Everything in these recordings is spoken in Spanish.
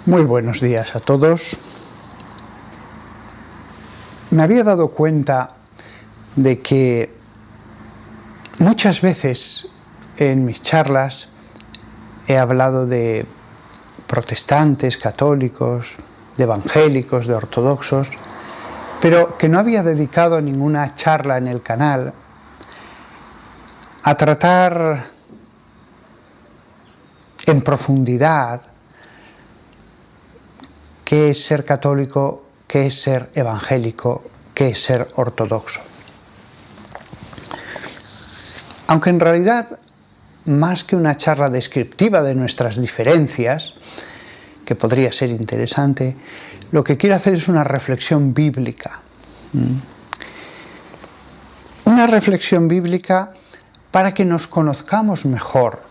Muy buenos días a todos. Me había dado cuenta de que muchas veces en mis charlas he hablado de protestantes, católicos, de evangélicos, de ortodoxos, pero que no había dedicado ninguna charla en el canal a tratar en profundidad qué es ser católico, qué es ser evangélico, qué es ser ortodoxo. Aunque en realidad, más que una charla descriptiva de nuestras diferencias, que podría ser interesante, lo que quiero hacer es una reflexión bíblica. Una reflexión bíblica para que nos conozcamos mejor.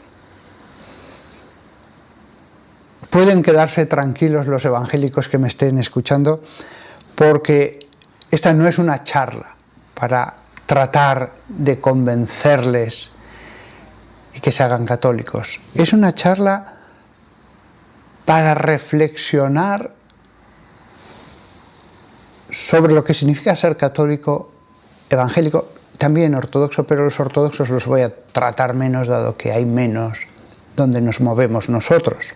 Pueden quedarse tranquilos los evangélicos que me estén escuchando, porque esta no es una charla para tratar de convencerles y que se hagan católicos. Es una charla para reflexionar sobre lo que significa ser católico, evangélico, también ortodoxo, pero los ortodoxos los voy a tratar menos, dado que hay menos donde nos movemos nosotros,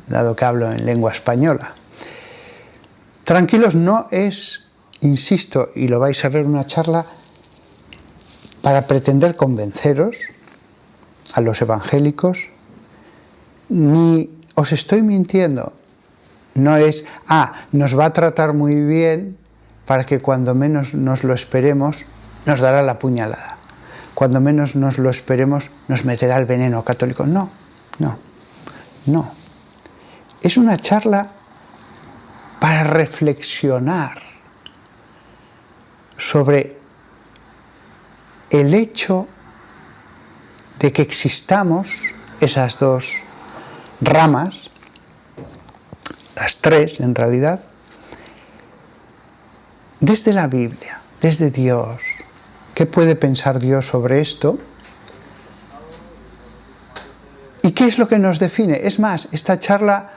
dado que hablo en lengua española. Tranquilos, no es, insisto, y lo vais a ver, una charla para pretender convenceros a los evangélicos, ni os estoy mintiendo. No es, nos va a tratar muy bien para que cuando menos nos lo esperemos nos dará la puñalada. Cuando menos nos lo esperemos nos meterá el veneno católico. No. Es una charla para reflexionar sobre el hecho de que existamos esas dos ramas, las tres en realidad, desde la Biblia, desde Dios. ¿Qué puede pensar Dios sobre esto? ¿Y qué es lo que nos define? Es más, esta charla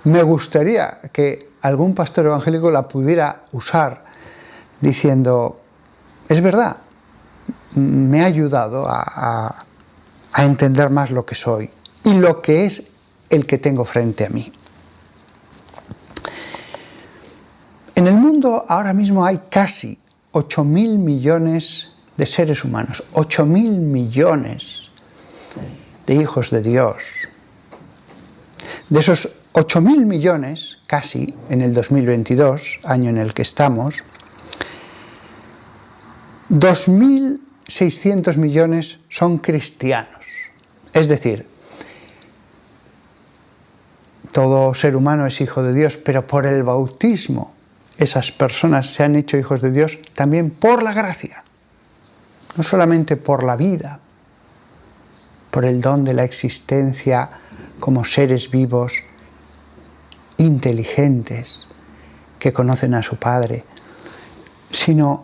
me gustaría que algún pastor evangélico la pudiera usar diciendo, es verdad, me ha ayudado a entender más lo que soy y lo que es el que tengo frente a mí. En el mundo ahora mismo hay casi 8.000 millones de seres humanos, 8.000 millones de hijos de Dios. De esos 8.000 millones, casi, en el 2022, año en el que estamos, 2.600 millones son cristianos. Es decir, todo ser humano es hijo de Dios, pero por el bautismo esas personas se han hecho hijos de Dios también por la gracia, no solamente por la vida, por el don de la existencia como seres vivos, inteligentes, que conocen a su Padre, sino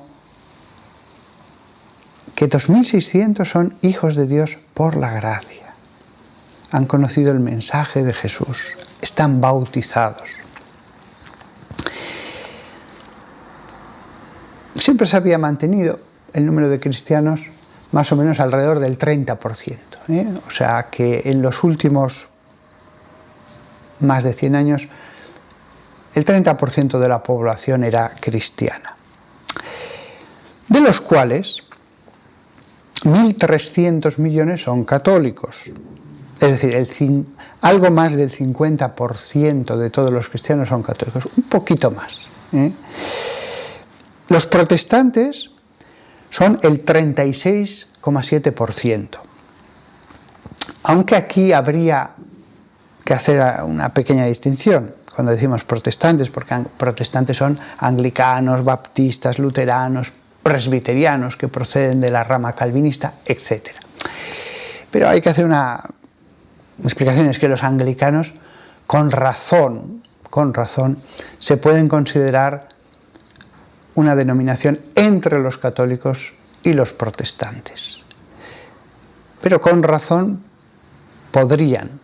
que 2.600 son hijos de Dios por la gracia. Han conocido el mensaje de Jesús, están bautizados. Siempre se había mantenido el número de cristianos más o menos alrededor del 30%. O sea que en los últimos más de 100 años el 30% de la población era cristiana, de los cuales 1.300 millones son católicos. Es decir, algo más del 50% de todos los cristianos son católicos, un poquito más. Los protestantes son el 36,7%. Aunque aquí habría que hacer una pequeña distinción cuando decimos protestantes, porque protestantes son anglicanos, baptistas, luteranos, presbiterianos que proceden de la rama calvinista, etc. Pero hay que hacer una explicación, es que los anglicanos, con razón, se pueden considerar una denominación entre los católicos y los protestantes. Pero con razón podrían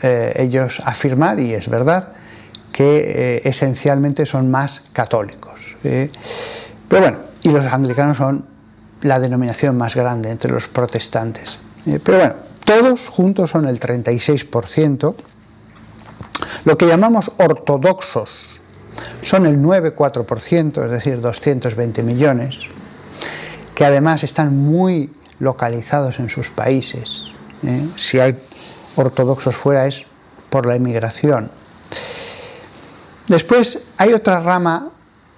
ellos afirmar, y es verdad, que esencialmente son más católicos. Pero bueno, y los anglicanos son la denominación más grande entre los protestantes. Pero bueno, todos juntos son el 36%. Lo que llamamos ortodoxos son el 9,4%, es decir, 220 millones, que además están muy localizados en sus países. Si hay ortodoxos fuera es por la inmigración. Después hay otra rama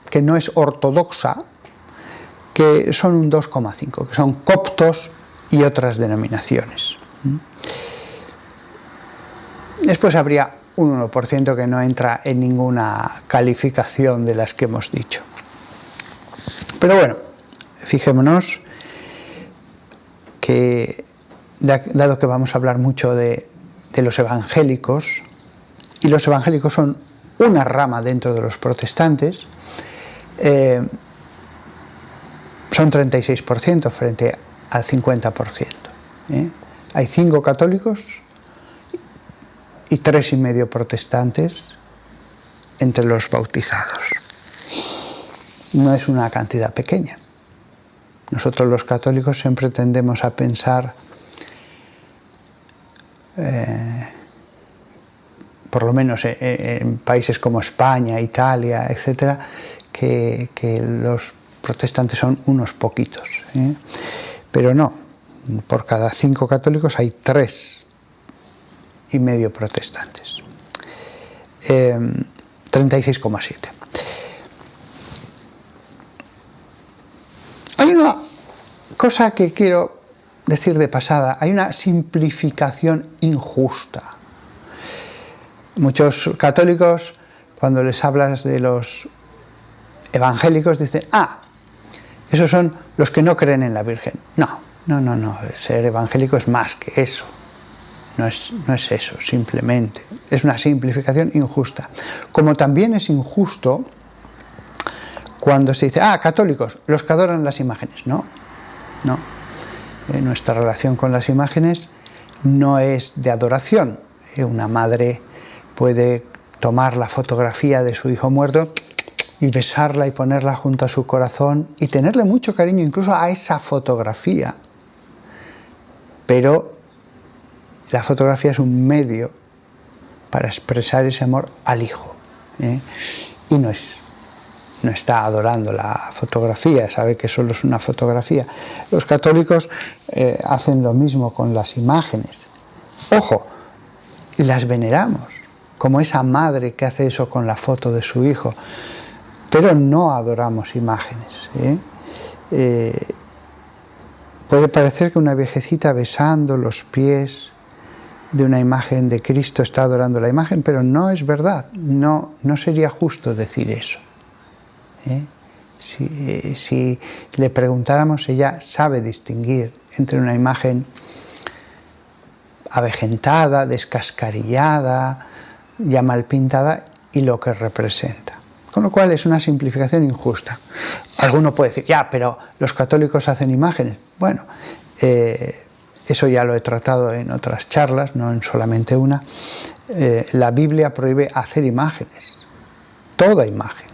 que no es ortodoxa, que son un 2,5%, que son coptos y otras denominaciones. Después habría un 1% que no entra en ninguna calificación de las que hemos dicho. Pero bueno, fijémonos que, dado que vamos a hablar mucho de los evangélicos, y los evangélicos son una rama dentro de los protestantes, son 36% frente al 50%. Hay 5 católicos y 3,5 protestantes entre los bautizados. No es una cantidad pequeña. Nosotros los católicos siempre tendemos a pensar, por lo menos en países como España, Italia, etcétera, que los protestantes son unos poquitos. Pero no, por cada 5 católicos hay 3,5 protestantes. 36,7. Hay una cosa que quiero decir de pasada, hay una simplificación injusta. Muchos católicos, cuando les hablas de los evangélicos, dicen, esos son los que no creen en la Virgen. No, ser evangélico es más que eso. No es eso, simplemente. Es una simplificación injusta. Como también es injusto cuando se dice, católicos, los que adoran las imágenes. No. Nuestra relación con las imágenes no es de adoración. Una madre puede tomar la fotografía de su hijo muerto y besarla y ponerla junto a su corazón y tenerle mucho cariño incluso a esa fotografía. Pero la fotografía es un medio para expresar ese amor al hijo. Y no está adorando la fotografía, sabe que solo es una fotografía. Los católicos hacen lo mismo con las imágenes. Ojo, y las veneramos, como esa madre que hace eso con la foto de su hijo. Pero no adoramos imágenes. Puede parecer que una viejecita besando los pies de una imagen de Cristo está adorando la imagen, pero no es verdad. No sería justo decir eso. Si le preguntáramos, ella sabe distinguir entre una imagen avejentada, descascarillada, ya mal pintada, y lo que representa. Con lo cual es una simplificación injusta. Alguno puede decir, pero los católicos hacen imágenes. Bueno, eso ya lo he tratado en otras charlas, no en solamente una. La Biblia prohíbe hacer imágenes, toda imagen,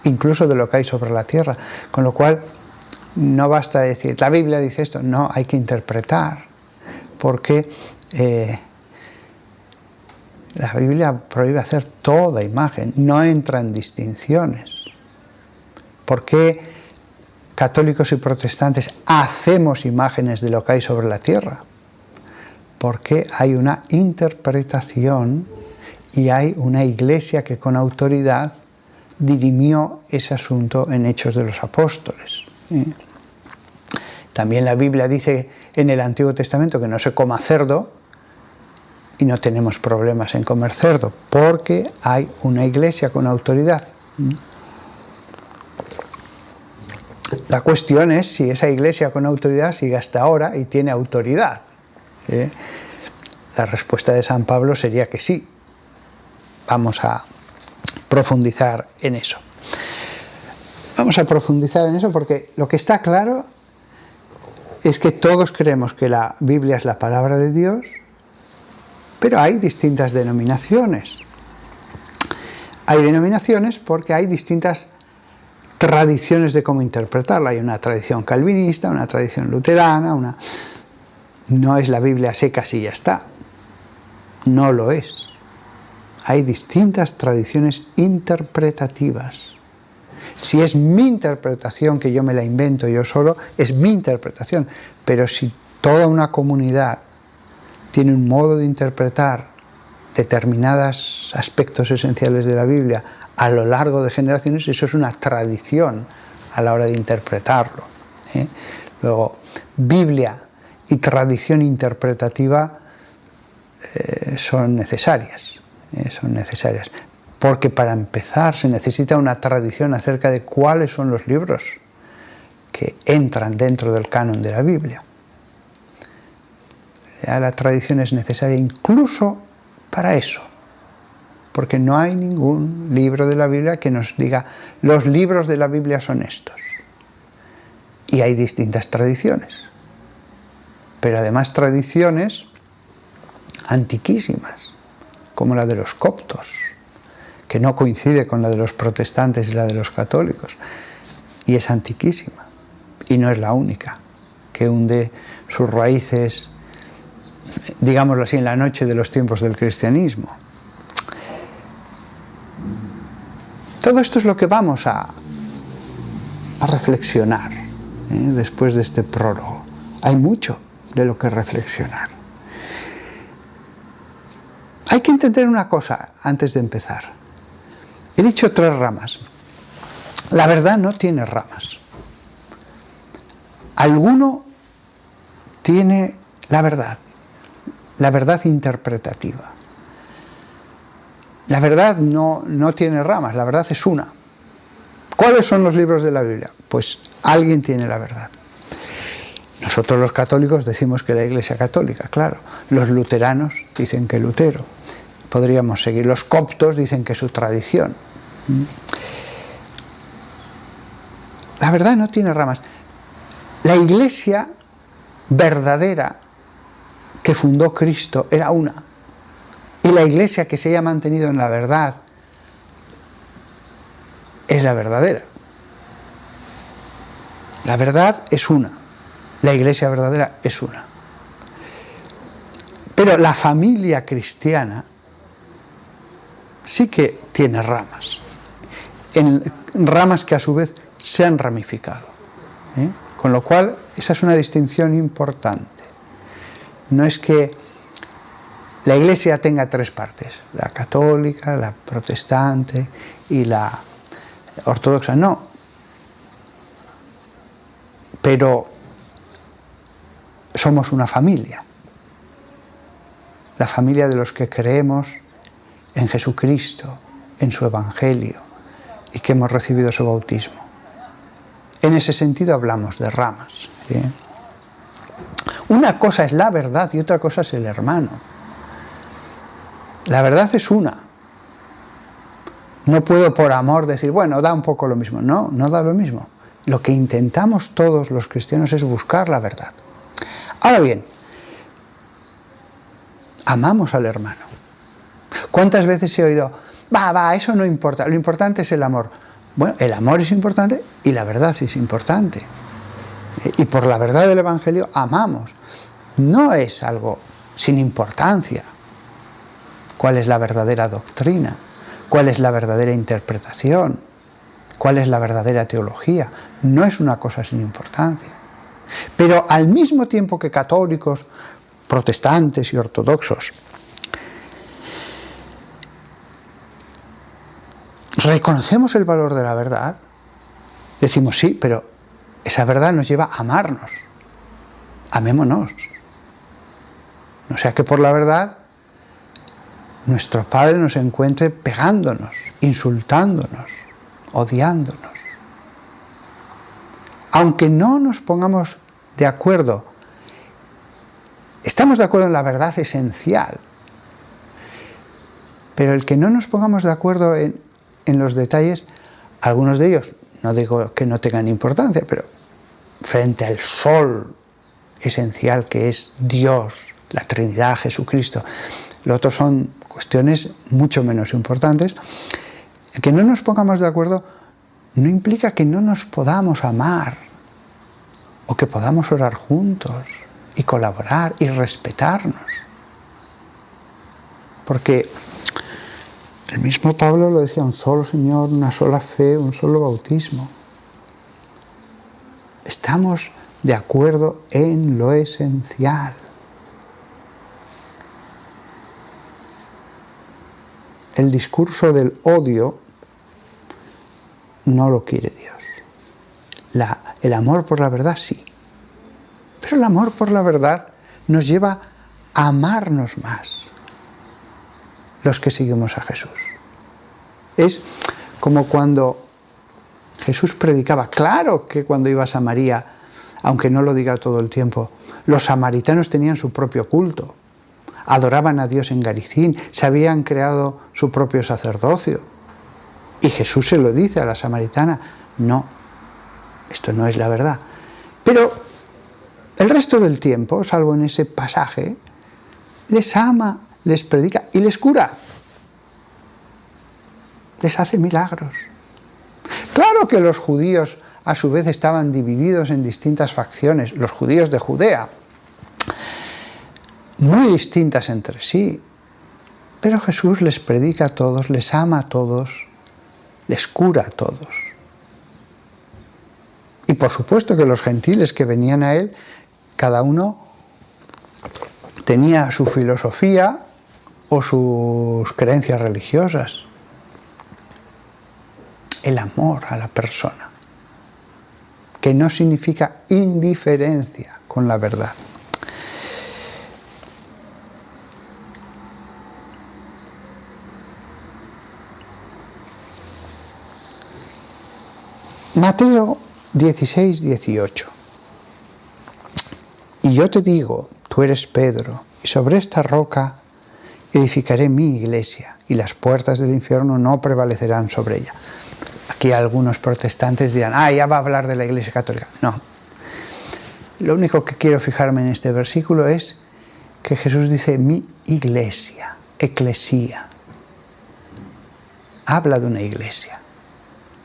incluso de lo que hay sobre la tierra. Con lo cual no basta decir, la Biblia dice esto, no, hay que interpretar, porque la Biblia prohíbe hacer toda imagen, no entra en distinciones. ¿Por qué católicos y protestantes hacemos imágenes de lo que hay sobre la tierra? Porque hay una interpretación y hay una iglesia que con autoridad dirimió ese asunto en Hechos de los Apóstoles. También la Biblia dice en el Antiguo Testamento que no se coma cerdo, y no tenemos problemas en comer cerdo, porque hay una iglesia con autoridad. La cuestión es si esa iglesia con autoridad sigue hasta ahora y tiene autoridad. La respuesta de San Pablo sería que sí. Vamos a profundizar en eso. Vamos a profundizar en eso porque lo que está claro es que todos creemos que la Biblia es la palabra de Dios Pero hay distintas denominaciones. Hay denominaciones porque hay distintas tradiciones de cómo interpretarla. Hay una tradición calvinista, una tradición luterana, no es la Biblia secas y ya está. No lo es. Hay distintas tradiciones interpretativas. Si es mi interpretación, que yo me la invento yo solo, es mi interpretación. Pero si toda una comunidad tiene un modo de interpretar determinados aspectos esenciales de la Biblia a lo largo de generaciones, eso es una tradición a la hora de interpretarlo. Luego, Biblia y tradición interpretativa son necesarias. Porque para empezar se necesita una tradición acerca de cuáles son los libros que entran dentro del canon de la Biblia. Ya la tradición es necesaria incluso para eso, porque no hay ningún libro de la Biblia que nos diga los libros de la Biblia son estos. Y hay distintas tradiciones, pero además tradiciones antiquísimas, como la de los coptos, que no coincide con la de los protestantes y la de los católicos, y es antiquísima, y no es la única, que hunde sus raíces, digámoslo así, en la noche de los tiempos del cristianismo. Todo esto es lo que vamos a reflexionar después de este prólogo. Hay mucho de lo que reflexionar. Hay que entender una cosa antes de empezar. He dicho 3 ramas. La verdad no tiene ramas. Alguno tiene la verdad interpretativa. La verdad no tiene ramas, la verdad es una. ¿Cuáles son los libros de la Biblia? Pues alguien tiene la verdad. Nosotros los católicos decimos que la Iglesia Católica, claro. Los luteranos dicen que Lutero. Podríamos seguir. Los coptos dicen que su tradición. La verdad no tiene ramas. La Iglesia verdadera que fundó Cristo era una. Y la Iglesia que se haya mantenido en la verdad es la verdadera. La verdad es una. La Iglesia verdadera es una. Pero la familia cristiana sí que tiene ramas. Ramas que a su vez se han ramificado. Con lo cual, esa es una distinción importante. No es que la Iglesia tenga 3 partes, la católica, la protestante y la ortodoxa, no. Pero somos una familia, la familia de los que creemos en Jesucristo, en su Evangelio y que hemos recibido su bautismo. En ese sentido hablamos de ramas. Una cosa es la verdad y otra cosa es el hermano. La verdad es una. No puedo por amor decir, bueno, da un poco lo mismo. No, no da lo mismo. Lo que intentamos todos los cristianos es buscar la verdad. Ahora bien, amamos al hermano. ¿Cuántas veces he oído, eso no importa, lo importante es el amor? Bueno, el amor es importante y la verdad es importante. Y por la verdad del Evangelio amamos. No es algo sin importancia. ¿Cuál es la verdadera doctrina? ¿Cuál es la verdadera interpretación? ¿Cuál es la verdadera teología? No es una cosa sin importancia. Pero al mismo tiempo que católicos, protestantes y ortodoxos reconocemos el valor de la verdad, decimos sí, pero esa verdad nos lleva a amarnos. Amémonos. No sea que por la verdad nuestro Padre nos encuentre pegándonos, insultándonos, odiándonos. Aunque no nos pongamos de acuerdo, estamos de acuerdo en la verdad esencial, pero el que no nos pongamos de acuerdo en los detalles, algunos de ellos, no digo que no tengan importancia, pero frente al sol esencial que es Dios, la Trinidad, Jesucristo, Lo otro son cuestiones mucho menos importantes. El que no nos pongamos de acuerdo no implica que no nos podamos amar o que podamos orar juntos y colaborar y respetarnos. Porque el mismo Pablo lo decía, un solo Señor, una sola fe, un solo bautismo. Estamos de acuerdo en lo esencial. El discurso del odio no lo quiere Dios. El amor por la verdad sí. Pero el amor por la verdad nos lleva a amarnos más los que seguimos a Jesús. Es como cuando Jesús predicaba. Claro que cuando iba a Samaria, aunque no lo diga todo el tiempo, los samaritanos tenían su propio culto. Adoraban a Dios en Garicín, se habían creado su propio sacerdocio. Y Jesús se lo dice a la samaritana, no, esto no es la verdad. Pero el resto del tiempo, salvo en ese pasaje, les ama, les predica y les cura. Les hace milagros. Claro que los judíos a su vez estaban divididos en distintas facciones, los judíos de Judea, muy distintas entre sí, pero Jesús les predica a todos, les ama a todos, les cura a todos. Y por supuesto que los gentiles que venían a él, cada uno tenía su filosofía o sus creencias religiosas. El amor a la persona, que no significa indiferencia con la verdad. Mateo 16, 18. Y yo te digo, tú eres Pedro, y sobre esta roca edificaré mi iglesia, y las puertas del infierno no prevalecerán sobre ella. Aquí algunos protestantes dirán, ya va a hablar de la Iglesia Católica. No. Lo único que quiero fijarme en este versículo es que Jesús dice mi iglesia, eclesía. Habla de una iglesia.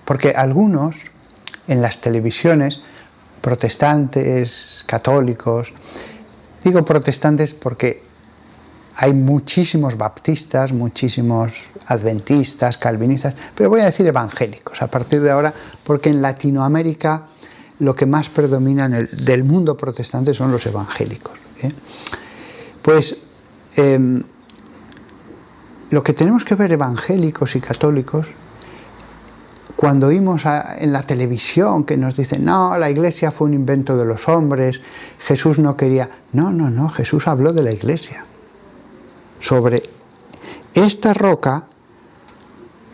Porque algunos en las televisiones, protestantes, católicos, digo protestantes porque hay muchísimos baptistas, muchísimos adventistas, calvinistas, pero voy a decir evangélicos a partir de ahora, porque en Latinoamérica lo que más predomina del mundo protestante son los evangélicos. Pues lo que tenemos que ver evangélicos y católicos, cuando oímos en la televisión que nos dicen, no, la iglesia fue un invento de los hombres, Jesús no quería... No, Jesús habló de la iglesia. Sobre esta roca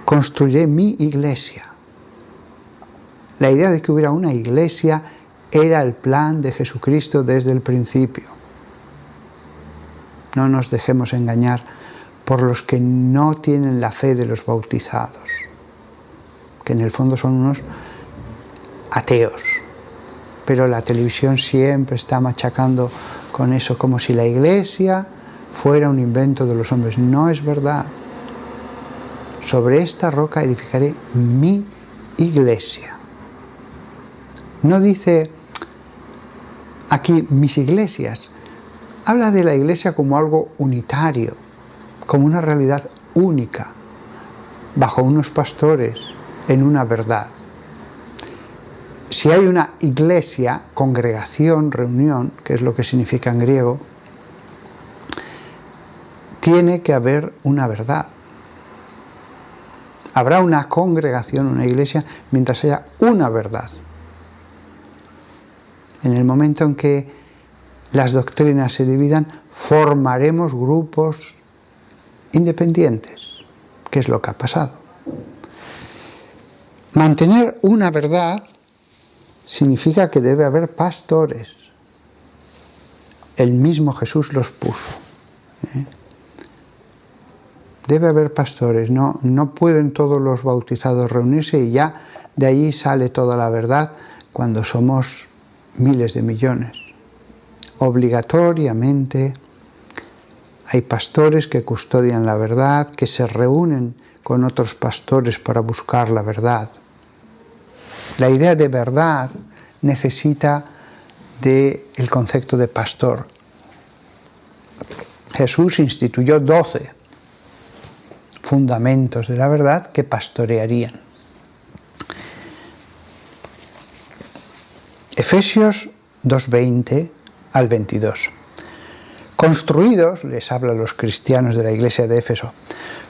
construiré mi iglesia. La idea de que hubiera una iglesia era el plan de Jesucristo desde el principio. No nos dejemos engañar por los que no tienen la fe de los bautizados, que en el fondo son unos ateos. Pero la televisión siempre está machacando con eso, como si la iglesia fuera un invento de los hombres. No es verdad. Sobre esta roca edificaré mi iglesia. No dice aquí mis iglesias. Habla de la iglesia como algo unitario, como una realidad única, bajo unos pastores, en una verdad. Si hay una iglesia, congregación, reunión, que es lo que significa en griego, tiene que haber una verdad. Habrá una congregación, una iglesia, mientras haya una verdad. En el momento en que las doctrinas se dividan, formaremos grupos independientes, que es lo que ha pasado. Mantener una verdad significa que debe haber pastores. El mismo Jesús los puso. Debe haber pastores, no pueden todos los bautizados reunirse y ya de allí sale toda la verdad cuando somos miles de millones. Obligatoriamente Hay pastores que custodian la verdad, que se reúnen con otros pastores para buscar la verdad. La idea de verdad necesita del concepto de pastor. Jesús instituyó 12 fundamentos de la verdad que pastorearían. Efesios 2:20 al 22. Construidos, les habla a los cristianos de la iglesia de Éfeso,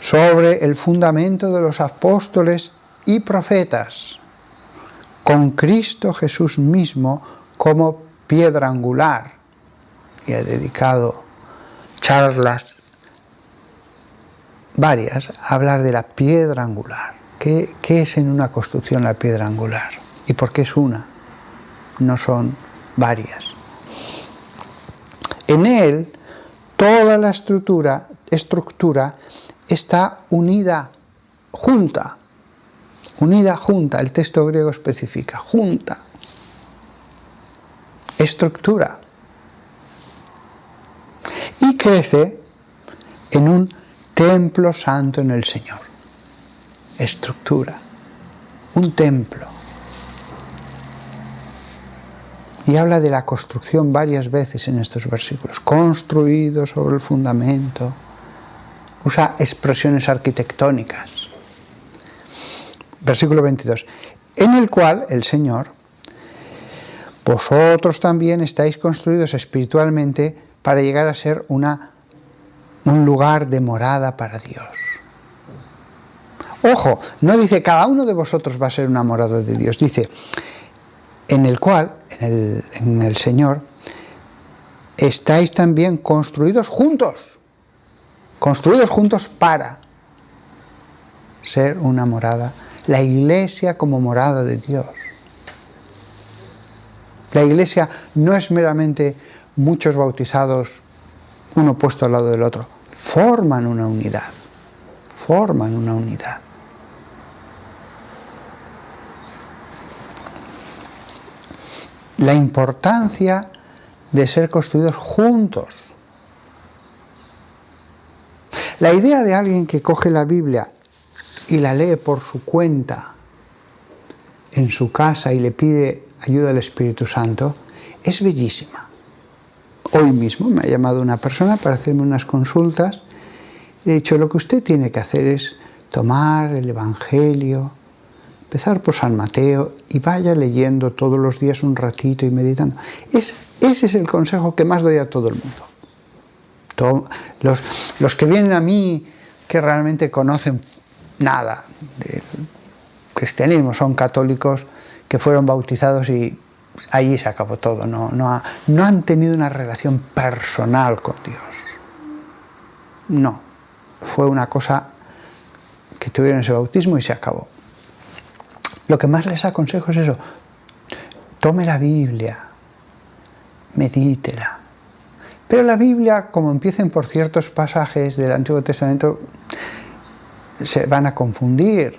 sobre el fundamento de los apóstoles y profetas, con Cristo Jesús mismo como piedra angular. Y he dedicado charlas varias a hablar de la piedra angular. ¿Qué es en una construcción la piedra angular? ¿Y por qué es una? No son varias. En él, toda la estructura está unida, junta. El texto griego especifica, junta. Estructura. Y crece en un templo santo en el Señor. Estructura. Un templo. Y habla de la construcción varias veces en estos versículos. Construido sobre el fundamento. Usa expresiones arquitectónicas. Versículo 22. En el cual el Señor, vosotros también estáis construidos espiritualmente para llegar a ser un lugar de morada para Dios. Ojo, no dice cada uno de vosotros va a ser una morada de Dios. Dice, en el cual, en el Señor, estáis también construidos juntos para ser una morada. La iglesia como morada de Dios. La iglesia no es meramente muchos bautizados, uno puesto al lado del otro. Forman una unidad. La importancia de ser construidos juntos. La idea de alguien que coge la Biblia y la lee por su cuenta en su casa y le pide ayuda al Espíritu Santo es bellísima. Hoy mismo me ha llamado una persona para hacerme unas consultas y he dicho, lo que usted tiene que hacer es tomar el Evangelio, empezar por San Mateo y vaya leyendo todos los días un ratito y meditando. Ese es el consejo que más doy a todo el mundo. Los que vienen a mí que realmente conocen nada del cristianismo, son católicos que fueron bautizados y allí se acabó todo. No han tenido una relación personal con Dios. No, fue una cosa que tuvieron ese bautismo y se acabó. Lo que más les aconsejo es eso. Tome la Biblia, medítela. Pero la Biblia, como empiecen por ciertos pasajes del Antiguo Testamento, se van a confundir,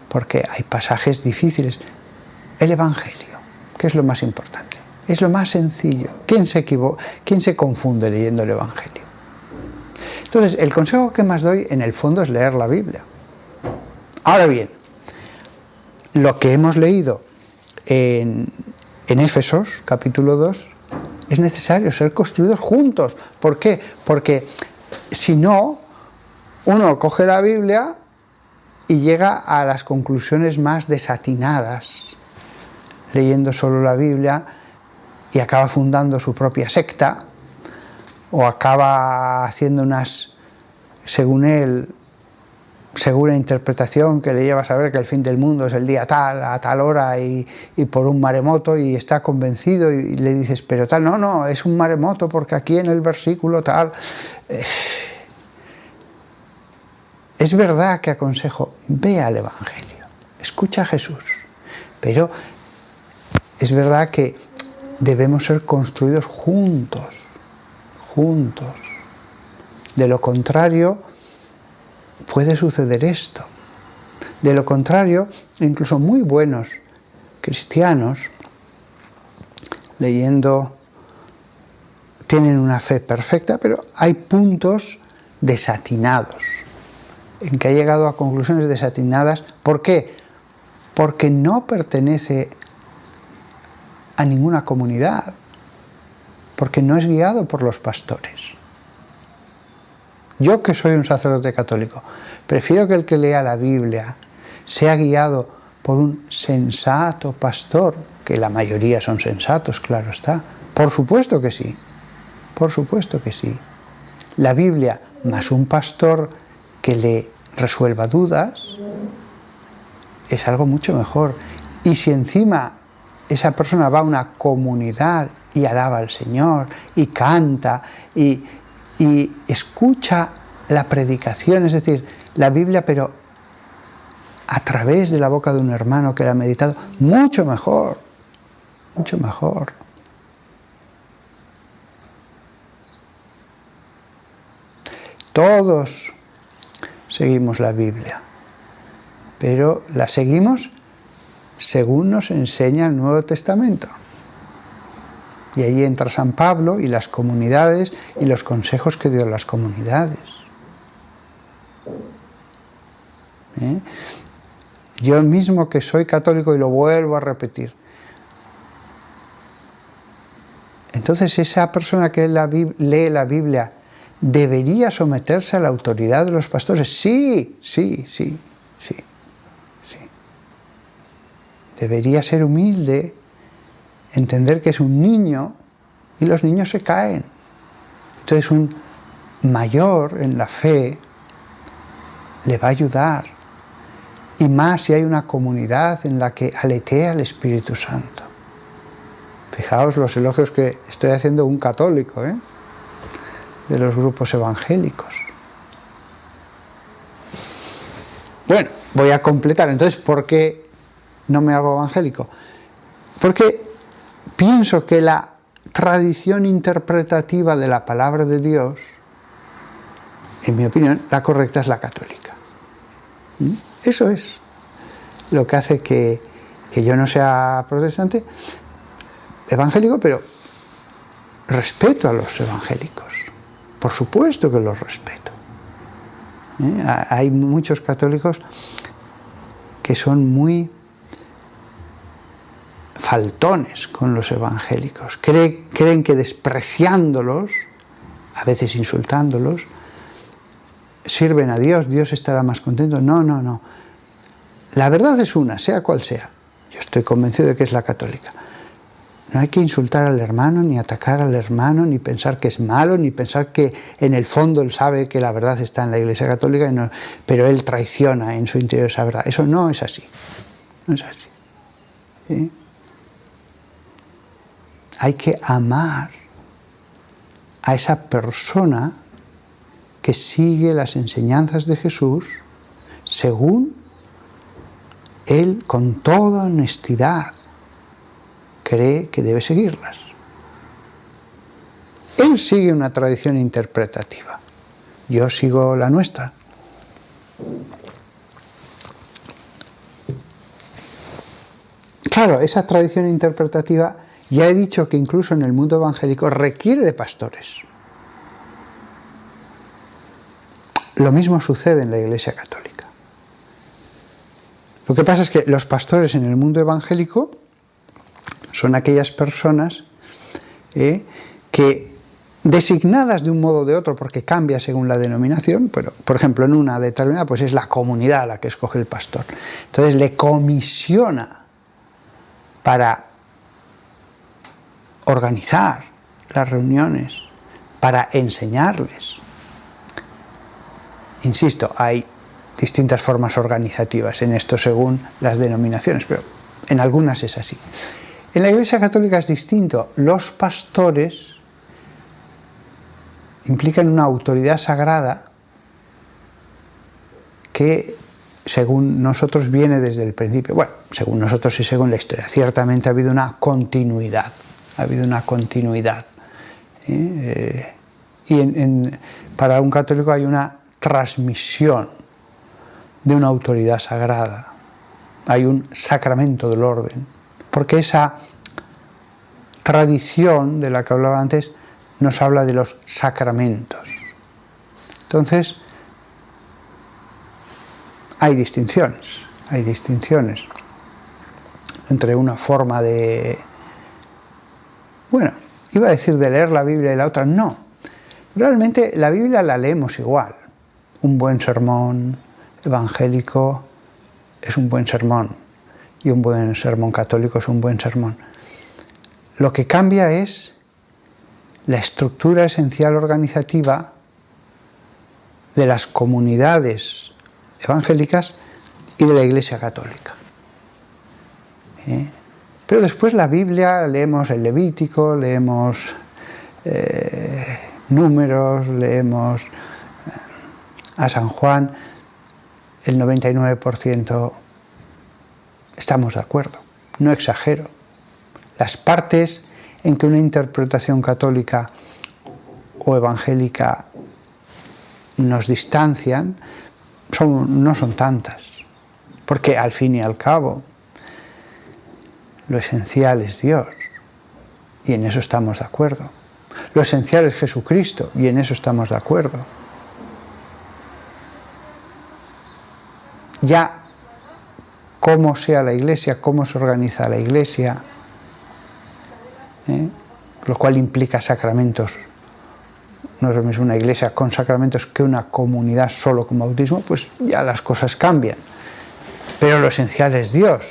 porque hay pasajes difíciles. El Evangelio, que es lo más importante, es lo más sencillo. ¿Quién se confunde leyendo el Evangelio? Entonces, el consejo que más doy, en el fondo, es leer la Biblia. Ahora bien, lo que hemos leído en Éfesos, capítulo 2, es necesario ser construidos juntos. ¿Por qué? Porque si no, uno coge la Biblia y llega a las conclusiones más desatinadas, leyendo solo la Biblia, y acaba fundando su propia secta, o acaba haciendo unas, según él, segura interpretación que le lleva a saber que el fin del mundo es el día tal, a tal hora y por un maremoto, y está convencido y le dices, pero tal, no, es un maremoto porque aquí en el versículo tal. Es verdad que aconsejo, ve al Evangelio, escucha a Jesús, pero es verdad que debemos ser construidos juntos. De lo contrario, puede suceder esto. De lo contrario, incluso muy buenos cristianos, leyendo tienen una fe perfecta, pero hay puntos desatinados, en que ha llegado a conclusiones desatinadas. ¿Por qué? Porque no pertenece a ninguna comunidad, porque no es guiado por los pastores. Yo, que soy un sacerdote católico, prefiero que el que lea la Biblia sea guiado por un sensato pastor, que la mayoría son sensatos, claro está. Por supuesto que sí, por supuesto que sí. La Biblia más un pastor que le resuelva dudas es algo mucho mejor. Y si encima esa persona va a una comunidad y alaba al Señor y canta y escucha la predicación, es decir, la Biblia, pero a través de la boca de un hermano que la ha meditado, mucho mejor, mucho mejor. Todos seguimos la Biblia, pero la seguimos según nos enseña el Nuevo Testamento. Y ahí entra San Pablo y las comunidades y los consejos que dio a las comunidades. Yo mismo, que soy católico, y lo vuelvo a repetir. Entonces, esa persona que lee la Biblia debería someterse a la autoridad de los pastores. Sí. Debería ser humilde, entender que es un niño y los niños se caen. Entonces, un mayor en la fe le va a ayudar, y más si hay una comunidad en la que aletea el Espíritu Santo. Fijaos los elogios que estoy haciendo a un católico, de los grupos evangélicos. Bueno, voy a completar. Entonces, ¿por qué no me hago evangélico? Porque pienso que la tradición interpretativa de la palabra de Dios, en mi opinión, la correcta es la católica. Eso es lo que hace que yo no sea protestante, evangélico, pero respeto a los evangélicos. Por supuesto que los respeto. Hay muchos católicos que son muy faltones con los evangélicos. Creen que despreciándolos, a veces insultándolos, sirven a Dios, Dios estará más contento. No. La verdad es una, sea cual sea. Yo estoy convencido de que es la católica. No hay que insultar al hermano, ni atacar al hermano, ni pensar que es malo, ni pensar que en el fondo él sabe que la verdad está en la Iglesia Católica, pero él traiciona en su interior esa verdad. Eso no es así. No es así. ¿Sí? Hay que amar a esa persona que sigue las enseñanzas de Jesús según él, con toda honestidad, cree que debe seguirlas. Él sigue una tradición interpretativa. Yo sigo la nuestra. Claro, esa tradición interpretativa, ya he dicho que incluso en el mundo evangélico requiere de pastores. Lo mismo sucede en la Iglesia Católica. Lo que pasa es que los pastores en el mundo evangélico son aquellas personas que, designadas de un modo o de otro, porque cambia según la denominación, pero por ejemplo en una determinada pues es la comunidad la que escoge el pastor. Entonces le comisiona para organizar las reuniones, para enseñarles. Insisto, hay distintas formas organizativas en esto según las denominaciones, pero en algunas es así. En la Iglesia Católica es distinto. Los pastores implican una autoridad sagrada que, según nosotros, viene desde el principio. Bueno, según nosotros y según la historia. Ciertamente ha habido una continuidad. Ha habido una continuidad. Para un católico hay una transmisión de una autoridad sagrada. Hay un sacramento del orden. Porque esa tradición de la que hablaba antes nos habla de los sacramentos. Entonces, hay distinciones entre una forma de, bueno, iba a decir de leer la Biblia y la otra, no. Realmente la Biblia la leemos igual. Un buen sermón evangélico es un buen sermón y un buen sermón católico es un buen sermón. Lo que cambia es la estructura esencial organizativa de las comunidades evangélicas y de la Iglesia católica. Pero después la Biblia, leemos el Levítico, leemos Números, leemos a San Juan, el 99% estamos de acuerdo, no exagero. Las partes en que una interpretación católica o evangélica nos distancian no son tantas, porque al fin y al cabo lo esencial es Dios y en eso estamos de acuerdo. Lo esencial es Jesucristo y en eso estamos de acuerdo. Ya cómo sea la Iglesia, cómo se organiza la Iglesia, lo cual implica sacramentos. No es lo mismo una iglesia con sacramentos que una comunidad solo con bautismo, pues ya las cosas cambian. Pero lo esencial es Dios.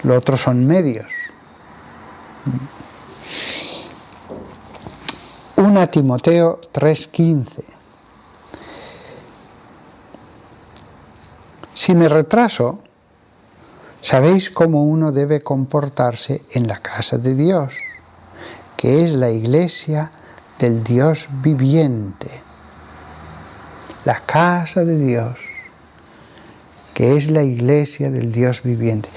Lo otro son medios. 1 Timoteo 3:15. Si me retraso, sabéis cómo uno debe comportarse en la casa de Dios, que es la iglesia del Dios viviente. La casa de Dios, que es la iglesia del Dios viviente.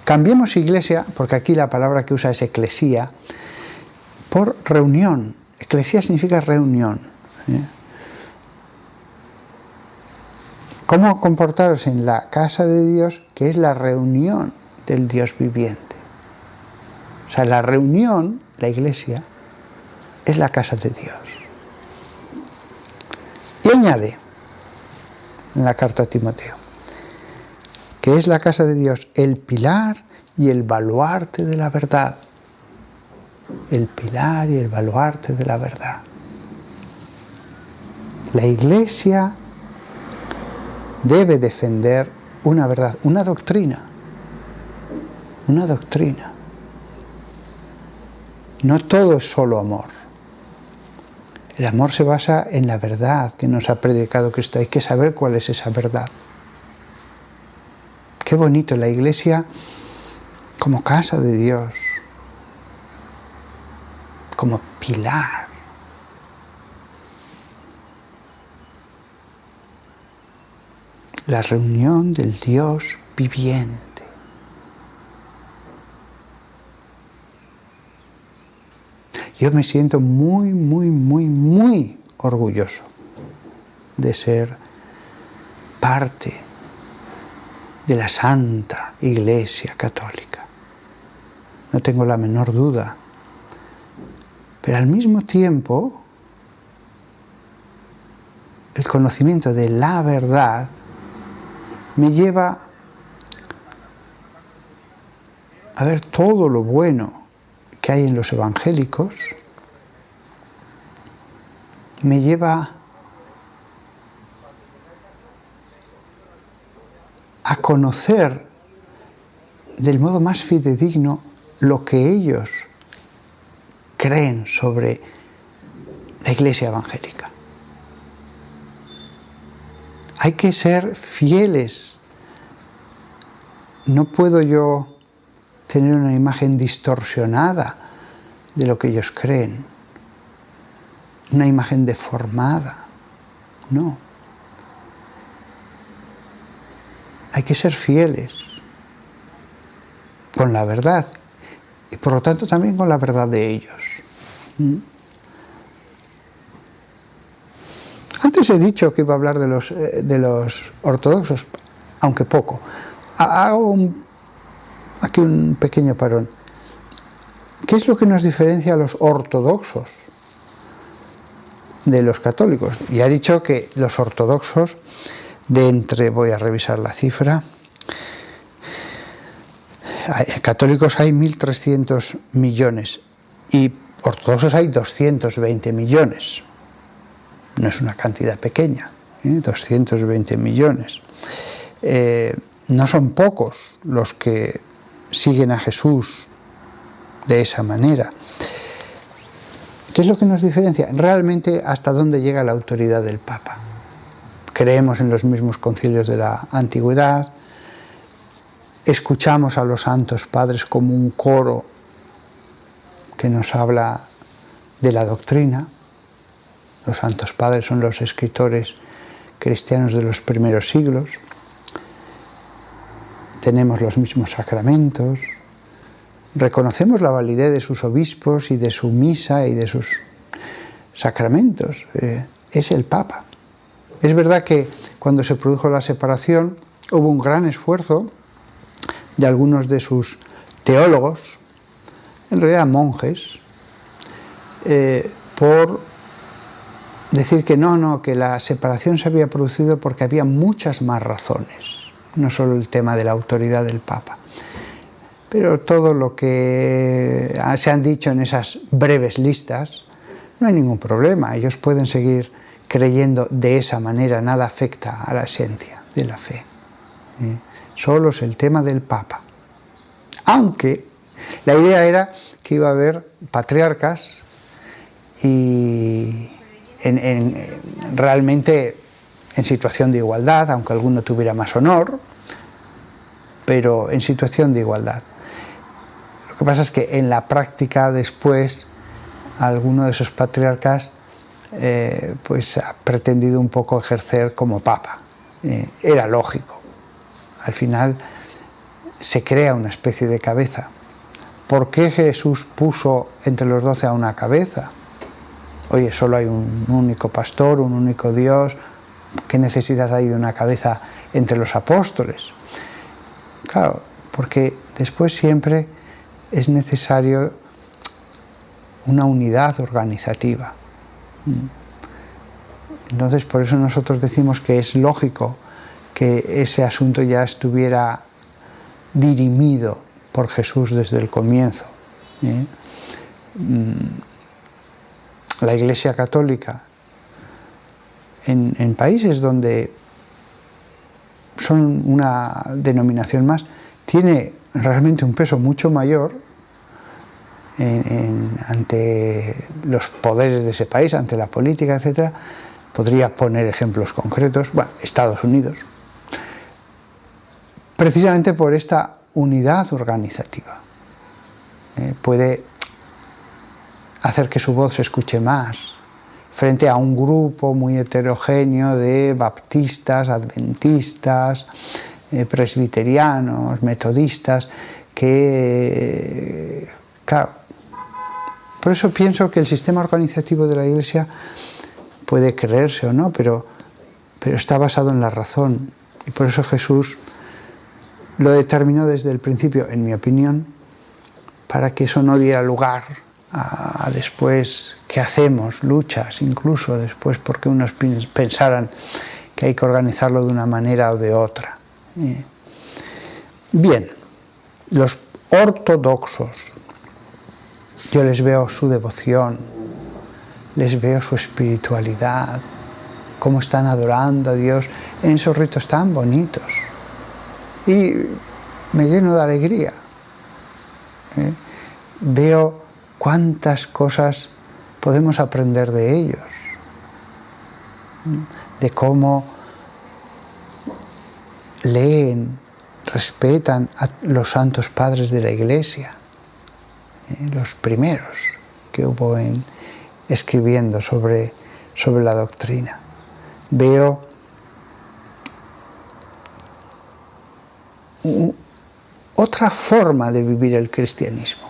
Cambiemos iglesia, porque aquí la palabra que usa es eclesía, por reunión. Eclesía significa reunión. ¿Cómo comportaros en la casa de Dios, que es la reunión del Dios viviente? O sea, la reunión, la iglesia, es la casa de Dios. Y añade en la carta a Timoteo, que es la casa de Dios, el pilar y el baluarte de la verdad. El pilar y el baluarte de la verdad. La iglesia debe defender una verdad, una doctrina. Una doctrina. No todo es solo amor. El amor se basa en la verdad que nos ha predicado Cristo. Hay que saber cuál es esa verdad. Qué bonito la iglesia como casa de Dios, como pilar. La reunión del Dios viviente. Yo me siento muy, muy, muy, muy orgulloso de ser parte de la Santa Iglesia Católica. No tengo la menor duda. Pero al mismo tiempo, el conocimiento de la verdad me lleva a ver todo lo bueno que hay en los evangélicos, me lleva a conocer del modo más fidedigno lo que ellos creen sobre la Iglesia evangélica. Hay que ser fieles. No puedo yo tener una imagen distorsionada de lo que ellos creen, una imagen deformada. No. Hay que ser fieles con la verdad y por lo tanto también con la verdad de ellos. Antes he dicho que iba a hablar de los ortodoxos, aunque poco. Hago aquí un pequeño parón. ¿Qué es lo que nos diferencia a los ortodoxos de los católicos? Ya he dicho que los ortodoxos, voy a revisar la cifra, católicos hay 1.300 millones y ortodoxos hay 220 millones. No es una cantidad pequeña, 220 millones. No son pocos los que siguen a Jesús de esa manera. ¿Qué es lo que nos diferencia? Realmente, ¿hasta dónde llega la autoridad del Papa? Creemos en los mismos concilios de la antigüedad, escuchamos a los santos padres como un coro que nos habla de la doctrina. Los santos padres son los escritores cristianos de los primeros siglos. Tenemos los mismos sacramentos. Reconocemos la validez de sus obispos y de su misa y de sus sacramentos. Es el Papa. Es verdad que cuando se produjo la separación hubo un gran esfuerzo de algunos de sus teólogos, en realidad monjes, por decir que que la separación se había producido porque había muchas más razones, no solo el tema de la autoridad del Papa. Pero todo lo que se han dicho en esas breves listas, no hay ningún problema. Ellos pueden seguir creyendo de esa manera, nada afecta a la esencia de la fe. Solo es el tema del Papa. Aunque la idea era que iba a haber patriarcas y realmente en situación de igualdad, aunque alguno tuviera más honor, pero en situación de igualdad. Lo que pasa es que en la práctica después alguno de esos patriarcas pues ha pretendido un poco ejercer como papa. Era lógico. Al final se crea una especie de cabeza. ¿Por qué Jesús puso entre los 12 a una cabeza? Oye, solo hay un único pastor, un único Dios. ¿Qué necesidad hay de una cabeza entre los apóstoles? Claro, porque después siempre es necesario una unidad organizativa. Entonces, por eso nosotros decimos que es lógico que ese asunto ya estuviera dirimido por Jesús desde el comienzo. La Iglesia Católica, en países donde son una denominación más, tiene realmente un peso mucho mayor ante los poderes de ese país, ante la política, etc. Podría poner ejemplos concretos. Bueno, Estados Unidos, precisamente por esta unidad organizativa, puede hacer que su voz se escuche más frente a un grupo muy heterogéneo de baptistas, adventistas, presbiterianos, metodistas, que, claro, por eso pienso que el sistema organizativo de la Iglesia puede creerse o no, pero está basado en la razón, y por eso Jesús lo determinó desde el principio, en mi opinión, para que eso no diera lugar a después, ¿qué hacemos? Luchas, incluso después, porque unos pensaran que hay que organizarlo de una manera o de otra. Bien, los ortodoxos, yo les veo su devoción, les veo su espiritualidad, cómo están adorando a Dios en esos ritos tan bonitos. Y me lleno de alegría. Veo cuántas cosas podemos aprender de ellos, de cómo leen, respetan a los santos padres de la Iglesia, los primeros que hubo escribiendo sobre la doctrina. Veo otra forma de vivir el cristianismo,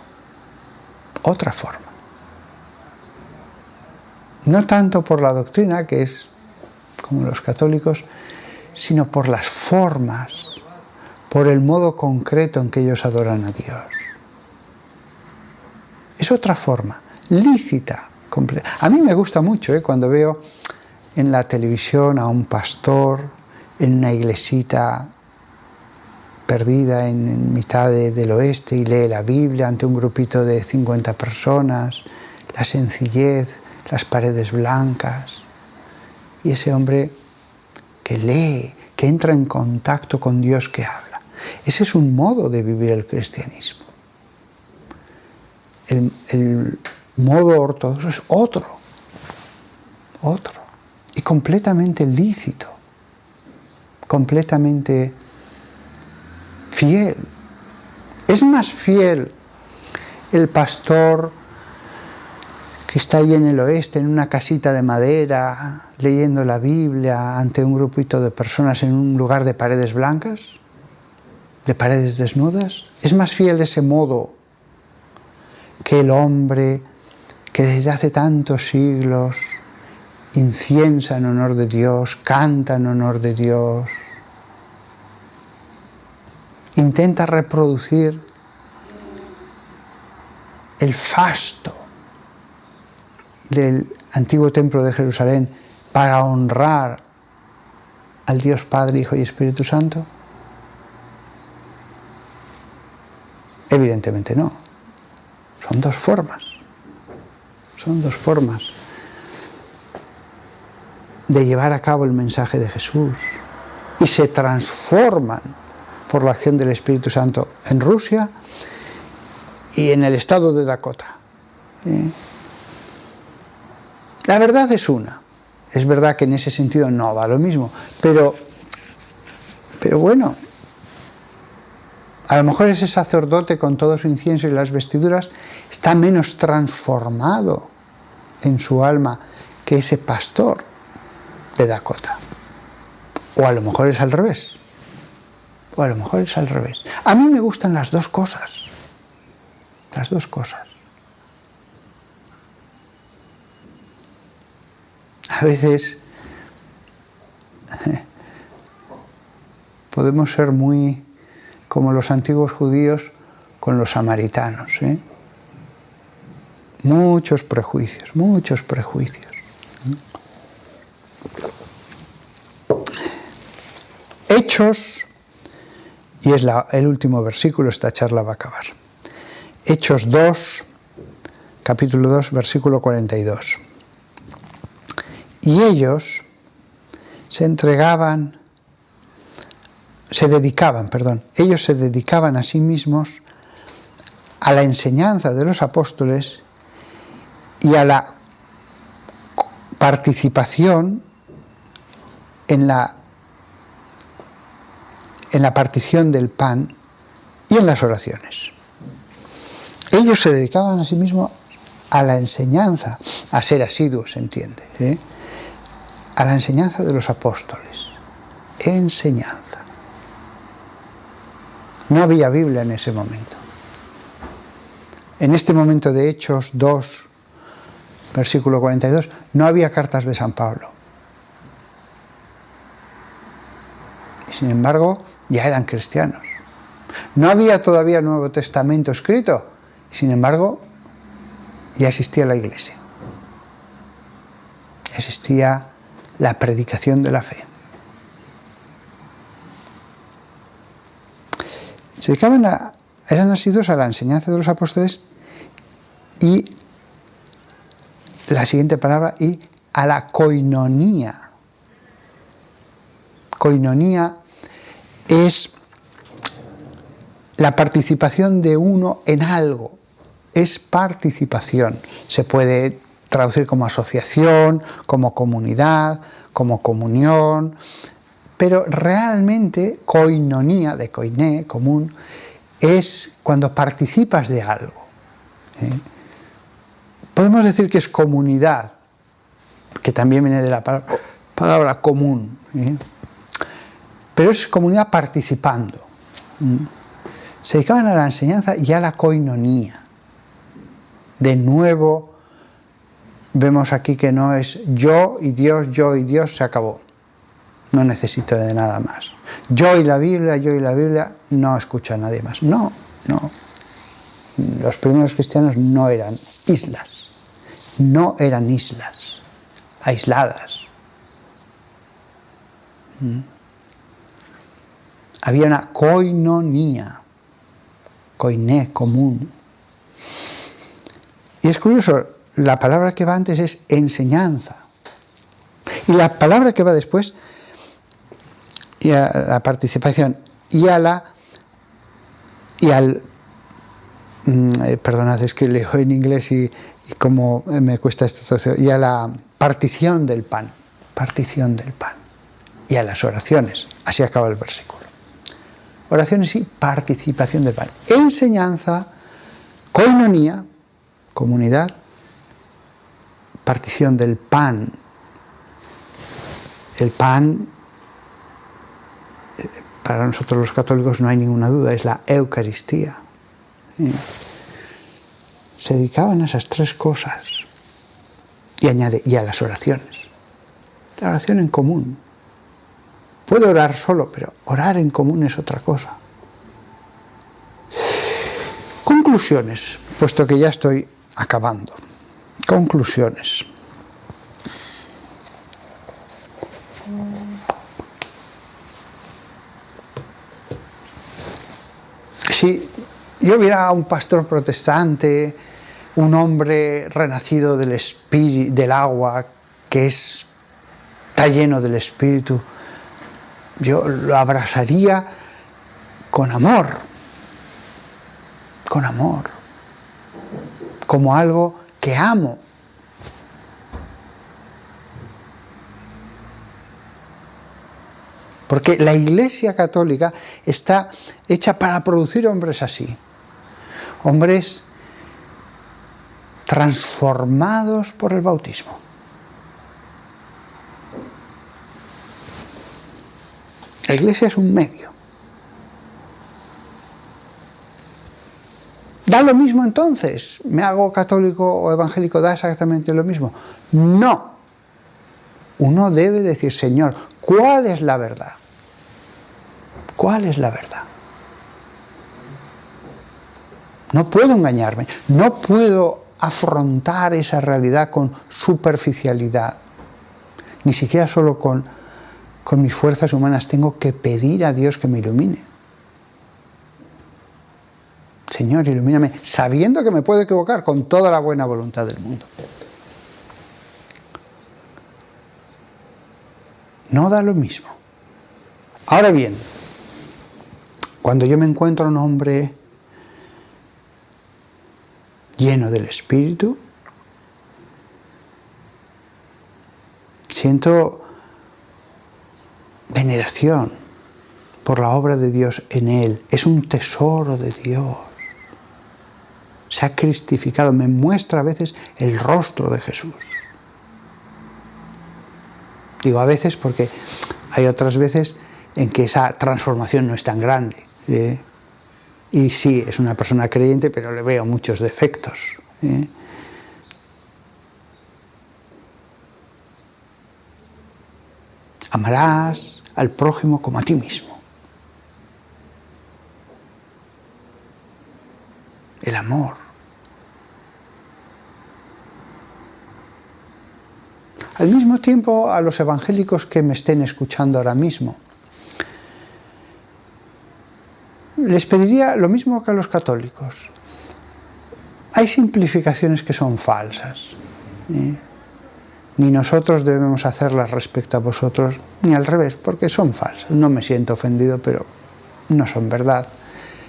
otra forma. No tanto por la doctrina, que es como los católicos, sino por las formas, por el modo concreto en que ellos adoran a Dios. Es otra forma, lícita. A mí me gusta mucho cuando veo en la televisión a un pastor en una iglesita perdida en mitad del oeste y lee la Biblia ante un grupito de 50 personas, la sencillez, las paredes blancas, y ese hombre que lee, que entra en contacto con Dios, que habla. Ese es un modo de vivir el cristianismo. El modo ortodoxo es otro, y completamente lícito, completamente fiel. Es más fiel el pastor que está ahí en el oeste, en una casita de madera, leyendo la Biblia ante un grupito de personas en un lugar de paredes blancas, de paredes desnudas. Es más fiel ese modo que el hombre que desde hace tantos siglos inciensa en honor de Dios, canta en honor de Dios, intenta reproducir el fasto del antiguo templo de Jerusalén para honrar al Dios Padre, Hijo y Espíritu Santo. Evidentemente no. Son dos formas de llevar a cabo el mensaje de Jesús, y se transforman por la acción del Espíritu Santo en Rusia y en el estado de Dakota. La verdad es una. Es verdad que en ese sentido no da lo mismo, pero bueno, a lo mejor ese sacerdote con todo su incienso y las vestiduras está menos transformado en su alma que ese pastor de Dakota. O a lo mejor es al revés. A mí me gustan las dos cosas. A veces podemos ser muy como los antiguos judíos con los samaritanos, muchos prejuicios. Hechos, y es el último versículo, esta charla va a acabar. Hechos 2, capítulo 2, versículo 42. Y ellos se dedicaban a sí mismos a la enseñanza de los apóstoles y a la participación en la partición del pan y en las oraciones. Ellos se dedicaban a sí mismos a la enseñanza, a ser asiduos, se entiende, a la enseñanza de los apóstoles. Enseñanza. No había Biblia en ese momento. En este momento de Hechos 2, versículo 42, no había cartas de San Pablo. Y sin embargo, ya eran cristianos. No había todavía Nuevo Testamento escrito, sin embargo, ya existía la Iglesia. Ya existía la predicación de la fe. Se dedicaban eran asiduos a la enseñanza de los apóstoles y la siguiente palabra, y a la koinonía. Koinonía es la participación de uno en algo. Es participación. Se puede traducir como asociación, como comunidad, como comunión, pero realmente koinonía, de koiné, común, es cuando participas de algo. Podemos decir que es comunidad, que también viene de la palabra común, pero es comunidad participando. Se dedicaban a la enseñanza y a la koinonía. De nuevo, vemos aquí que no es yo y Dios, se acabó. No necesito de nada más. Yo y la Biblia, no escucho a nadie más. No. Los primeros cristianos no eran islas, aisladas. Había una koinonía, koiné, común. Y es curioso, la palabra que va antes es enseñanza. Y la palabra que va después, y a la participación, perdonad, es que leo en inglés y como me cuesta esto, y a la partición del pan, y a las oraciones, así acaba el versículo. Oraciones y participación del pan. Enseñanza, koinonía, comunidad, partición del pan. El pan, para nosotros los católicos no hay ninguna duda, es la Eucaristía. Se dedicaban a esas tres cosas. Y añade, y a las oraciones. La oración en común. Puedo orar solo, pero orar en común es otra cosa. Conclusiones, puesto que ya estoy acabando. Conclusiones. Si yo viera a un pastor protestante, un hombre renacido del espíritu, del agua, que está lleno del Espíritu, yo lo abrazaría con amor, como algo que amo. Porque la Iglesia Católica está hecha para producir hombres así, hombres transformados por el bautismo. La Iglesia es un medio. ¿Da lo mismo entonces? ¿Me hago católico o evangélico? ¿Da exactamente lo mismo? No. Uno debe decir, Señor, ¿cuál es la verdad? ¿Cuál es la verdad? No puedo engañarme, no puedo afrontar esa realidad con superficialidad, ni siquiera solo con mis fuerzas humanas. Tengo que pedir a Dios que me ilumine. Señor, ilumíname, sabiendo que me puedo equivocar, con toda la buena voluntad del mundo. No da lo mismo. Ahora bien, cuando yo me encuentro un hombre lleno del Espíritu, siento veneración por la obra de Dios en él. Es un tesoro de Dios. Se ha cristificado, me muestra a veces el rostro de Jesús. Digo a veces porque hay otras veces en que esa transformación no es tan grande. Y sí, es una persona creyente, pero le veo muchos defectos. Amarás al prójimo como a ti mismo. El amor. Al mismo tiempo, a los evangélicos que me estén escuchando ahora mismo, les pediría lo mismo que a los católicos. Hay simplificaciones que son falsas. Ni nosotros debemos hacerlas respecto a vosotros, ni al revés, porque son falsas. No me siento ofendido, pero no son verdad.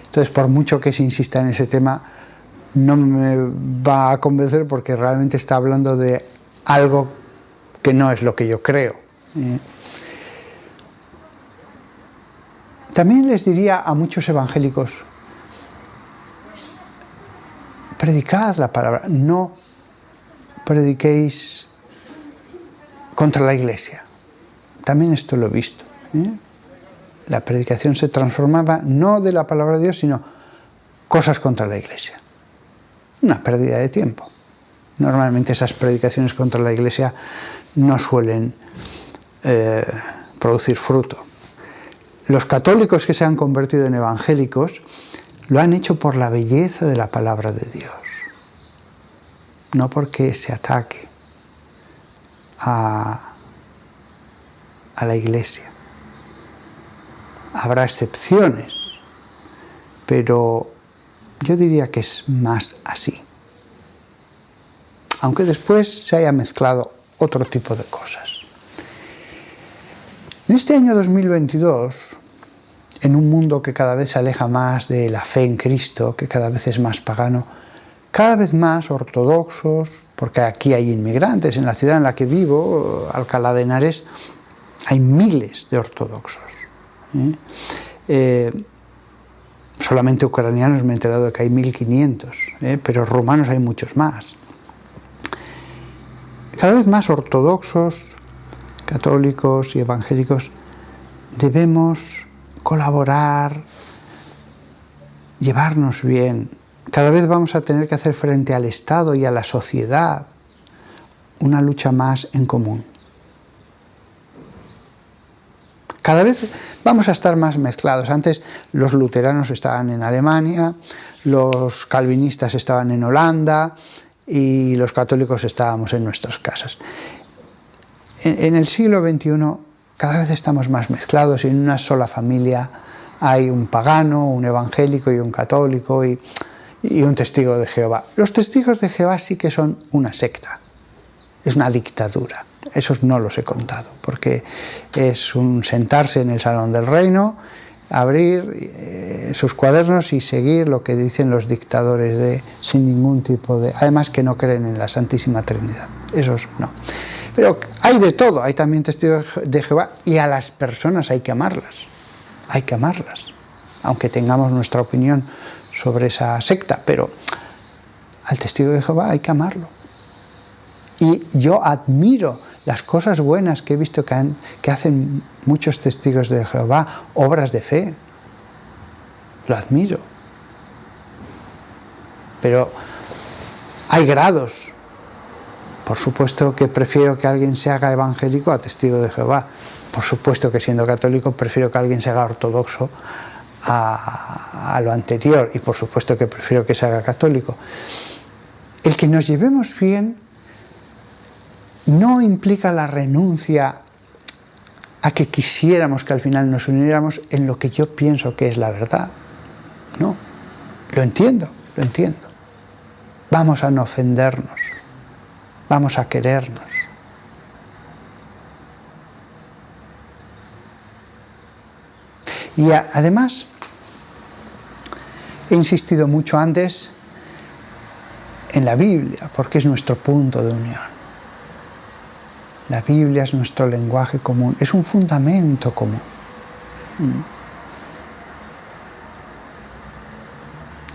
Entonces, por mucho que se insista en ese tema, no me va a convencer, porque realmente está hablando de algo que no es lo que yo creo. También les diría a muchos evangélicos, predicad la palabra, no prediquéis contra la Iglesia. También esto lo he visto. La predicación se transformaba no de la palabra de Dios, sino cosas contra la Iglesia. Una pérdida de tiempo. Normalmente esas predicaciones contra la Iglesia no suelen producir fruto. Los católicos que se han convertido en evangélicos lo han hecho por la belleza de la palabra de Dios, no porque se ataque a la Iglesia. Habrá excepciones, pero yo diría que es más así. Aunque después se haya mezclado otro tipo de cosas. En este año 2022, en un mundo que cada vez se aleja más de la fe en Cristo, que cada vez es más pagano, cada vez más ortodoxos, porque aquí hay inmigrantes, en la ciudad en la que vivo, Alcalá de Henares, hay miles de ortodoxos. Solamente ucranianos me he enterado de que hay 1500, pero rumanos hay muchos más. Cada vez más ortodoxos, católicos y evangélicos debemos colaborar, llevarnos bien. Cada vez vamos a tener que hacer frente al Estado y a la sociedad una lucha más en común. Cada vez vamos a estar más mezclados. Antes los luteranos estaban en Alemania, los calvinistas estaban en Holanda y los católicos estábamos en nuestras casas. En el siglo XXI cada vez estamos más mezclados y en una sola familia hay un pagano, un evangélico y un católico y un testigo de Jehová. Los testigos de Jehová sí que son una secta, es una dictadura. Esos no los he contado, porque es un sentarse en el salón del reino, abrir sus cuadernos y seguir lo que dicen los dictadores sin ningún tipo de... Además que no creen en la Santísima Trinidad, esos no. Pero hay de todo, hay también testigos de Jehová y a las personas hay que amarlas, aunque tengamos nuestra opinión sobre esa secta, pero al testigo de Jehová hay que amarlo. Y yo admiro las cosas buenas que he visto que hacen muchos testigos de Jehová, obras de fe. Lo admiro. Pero hay grados. Por supuesto que prefiero que alguien se haga evangélico a testigo de Jehová. Por supuesto que siendo católico prefiero que alguien se haga ortodoxo a lo anterior. Y por supuesto que prefiero que se haga católico. El que nos llevemos bien no implica la renuncia a que quisiéramos que al final nos uniéramos en lo que yo pienso que es la verdad. No, lo entiendo. Vamos a no ofendernos, vamos a querernos. Y además, he insistido mucho antes en la Biblia, porque es nuestro punto de unión. La Biblia es nuestro lenguaje común, es un fundamento común.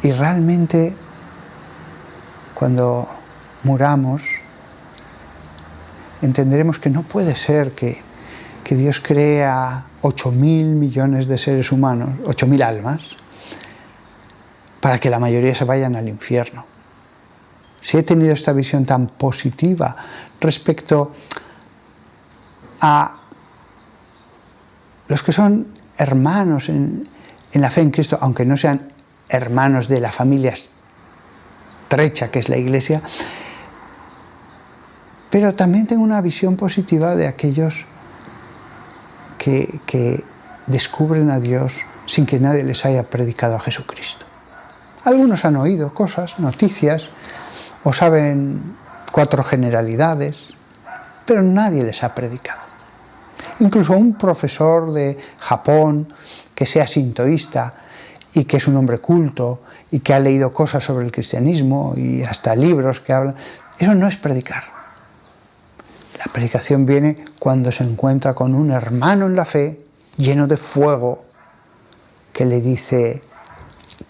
Y realmente, cuando muramos, entenderemos que no puede ser que Dios crea 8.000 millones de seres humanos, 8.000 almas, para que la mayoría se vayan al infierno. Si he tenido esta visión tan positiva respecto a los que son hermanos en la fe en Cristo, aunque no sean hermanos de la familia estrecha que es la Iglesia, pero también tengo una visión positiva de aquellos que descubren a Dios sin que nadie les haya predicado a Jesucristo. Algunos han oído cosas, noticias, o saben 4 generalidades, pero nadie les ha predicado. Incluso un profesor de Japón que sea sintoísta y que es un hombre culto y que ha leído cosas sobre el cristianismo y hasta libros que hablan, eso no es predicar. La predicación viene cuando se encuentra con un hermano en la fe lleno de fuego que le dice,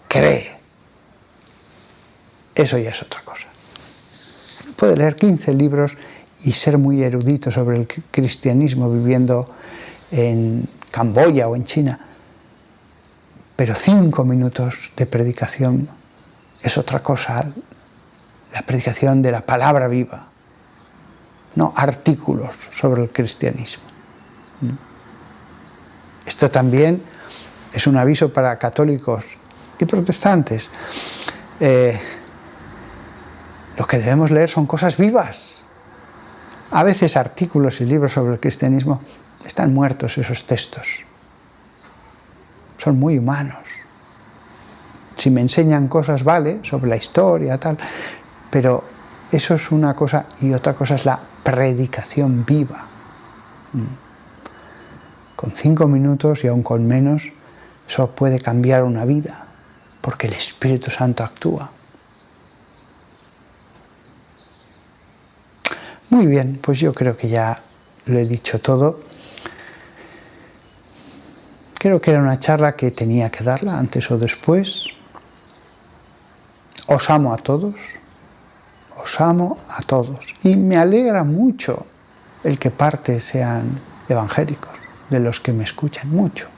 cree. Eso ya es otra cosa. Puede leer 15 libros y ser muy erudito sobre el cristianismo viviendo en Camboya o en China, pero 5 minutos de predicación es otra cosa, la predicación de la palabra viva, no artículos sobre el cristianismo. Esto también es un aviso para católicos y protestantes. Lo que debemos leer son cosas vivas. A veces artículos y libros sobre el cristianismo están muertos, esos textos. Son muy humanos. Si me enseñan cosas, vale, sobre la historia, tal, pero eso es una cosa, y otra cosa es la predicación viva. Con 5 minutos y aún con menos, eso puede cambiar una vida, porque el Espíritu Santo actúa. Muy bien, pues yo creo que ya lo he dicho todo. Creo que era una charla que tenía que darla antes o después. Os amo a todos. Os amo a todos. Y me alegra mucho el que parte sean evangélicos, de los que me escuchan mucho.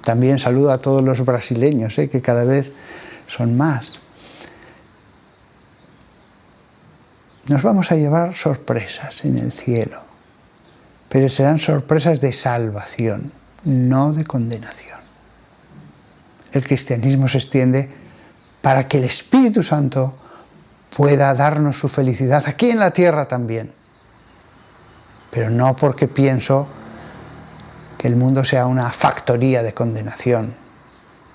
También saludo a todos los brasileños, que cada vez son más. Nos vamos a llevar sorpresas en el cielo, pero serán sorpresas de salvación, no de condenación. El cristianismo se extiende para que el Espíritu Santo pueda darnos su felicidad aquí en la tierra también, pero no porque pienso que el mundo sea una factoría de condenación,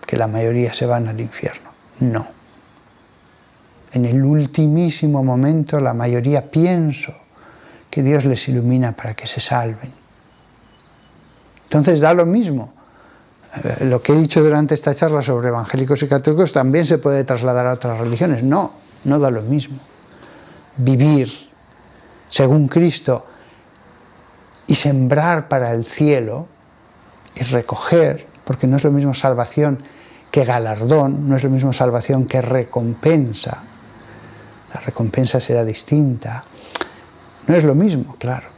que la mayoría se van al infierno. No. En el ultimísimo momento, la mayoría pienso que Dios les ilumina para que se salven. Entonces da lo mismo. Lo que he dicho durante esta charla sobre evangélicos y católicos también se puede trasladar a otras religiones. No, no da lo mismo. Vivir según Cristo y sembrar para el cielo y recoger, porque no es lo mismo salvación que galardón, no es lo mismo salvación que recompensa. La recompensa será distinta. No es lo mismo, claro.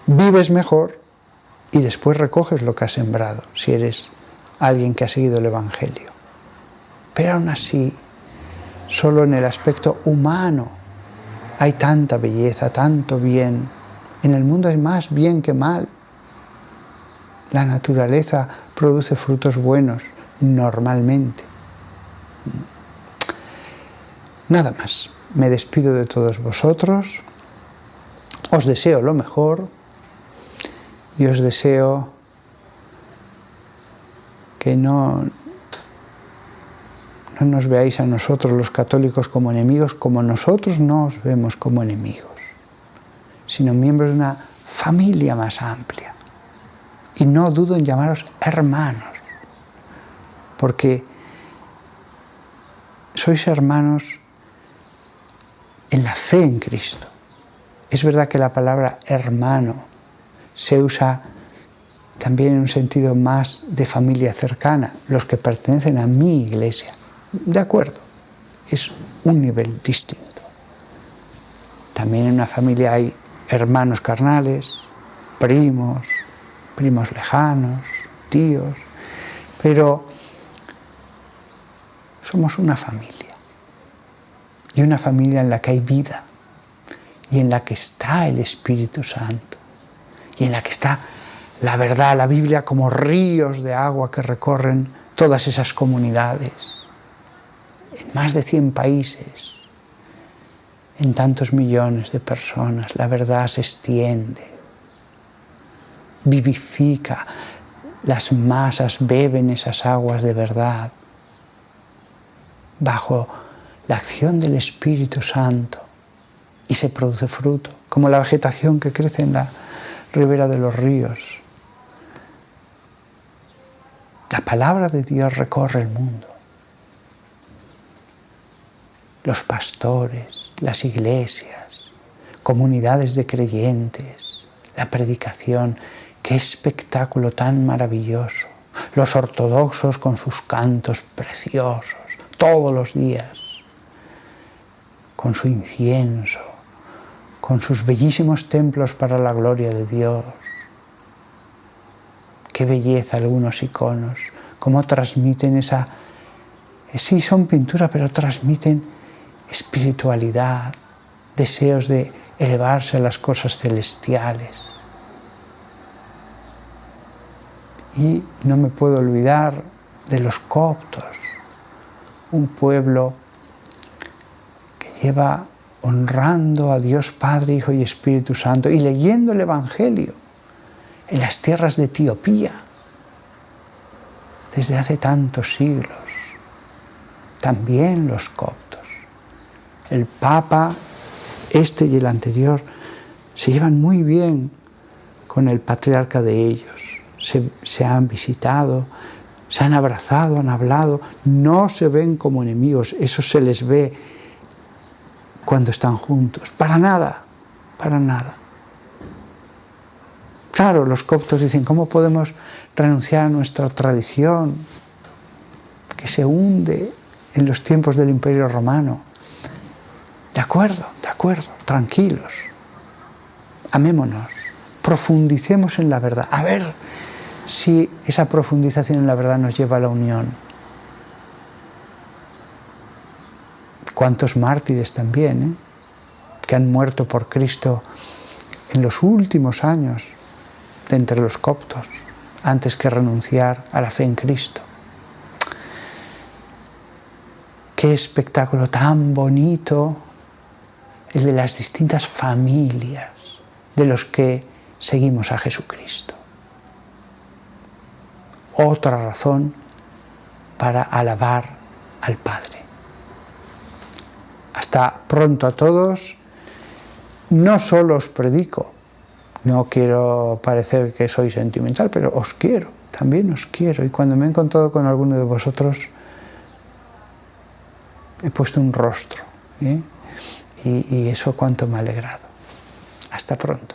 Vives mejor y después recoges lo que has sembrado, si eres alguien que ha seguido el Evangelio. Pero aún así, solo en el aspecto humano hay tanta belleza, tanto bien. En el mundo hay más bien que mal. La naturaleza produce frutos buenos normalmente. Nada más. Me despido de todos vosotros. Os deseo lo mejor y os deseo que no nos veáis a nosotros los católicos como enemigos, como nosotros no os vemos como enemigos, sino miembros de una familia más amplia. Y no dudo en llamaros hermanos, porque sois hermanos en la fe en Cristo. Es verdad que la palabra hermano se usa también en un sentido más de familia cercana, los que pertenecen a mi iglesia. De acuerdo, es un nivel distinto. También en una familia hay hermanos carnales, primos lejanos, tíos, pero somos una familia. Y una familia en la que hay vida, y en la que está el Espíritu Santo, y en la que está la verdad, la Biblia, como ríos de agua que recorren todas esas comunidades, en más de 100 países, en tantos millones de personas. La verdad se extiende, vivifica, las masas beben esas aguas de verdad, bajo la acción del Espíritu Santo, y se produce fruto, como la vegetación que crece en la ribera de los ríos. La palabra de Dios recorre el mundo. Los pastores, las iglesias, comunidades de creyentes, la predicación, qué espectáculo tan maravilloso. Los ortodoxos con sus cantos preciosos, todos los días, con su incienso, con sus bellísimos templos para la gloria de Dios. Qué belleza algunos iconos, cómo transmiten esa... Sí, son pintura, pero transmiten espiritualidad, deseos de elevarse a las cosas celestiales. Y no me puedo olvidar de los coptos, un pueblo que lleva honrando a Dios Padre, Hijo y Espíritu Santo y leyendo el Evangelio en las tierras de Etiopía desde hace tantos siglos. También los coptos. El Papa, este y el anterior, se llevan muy bien con el patriarca de ellos. Se han visitado, se han abrazado, han hablado, no se ven como enemigos, eso se les ve cuando están juntos. Para nada, para nada. Claro, los coptos dicen, ¿cómo podemos renunciar a nuestra tradición que se hunde en los tiempos del Imperio Romano? De acuerdo, tranquilos. Amémonos, profundicemos en la verdad. A ver si esa profundización en la verdad nos lleva a la unión. Cuántos mártires también, que han muerto por Cristo en los últimos años de entre los coptos, antes que renunciar a la fe en Cristo. Qué espectáculo tan bonito el de las distintas familias de los que seguimos a Jesucristo. Otra razón para alabar al Padre. Hasta pronto a todos. No solo os predico, no quiero parecer que soy sentimental, pero os quiero, también os quiero. Y cuando me he encontrado con alguno de vosotros, he puesto un rostro, y eso cuánto me ha alegrado. Hasta pronto.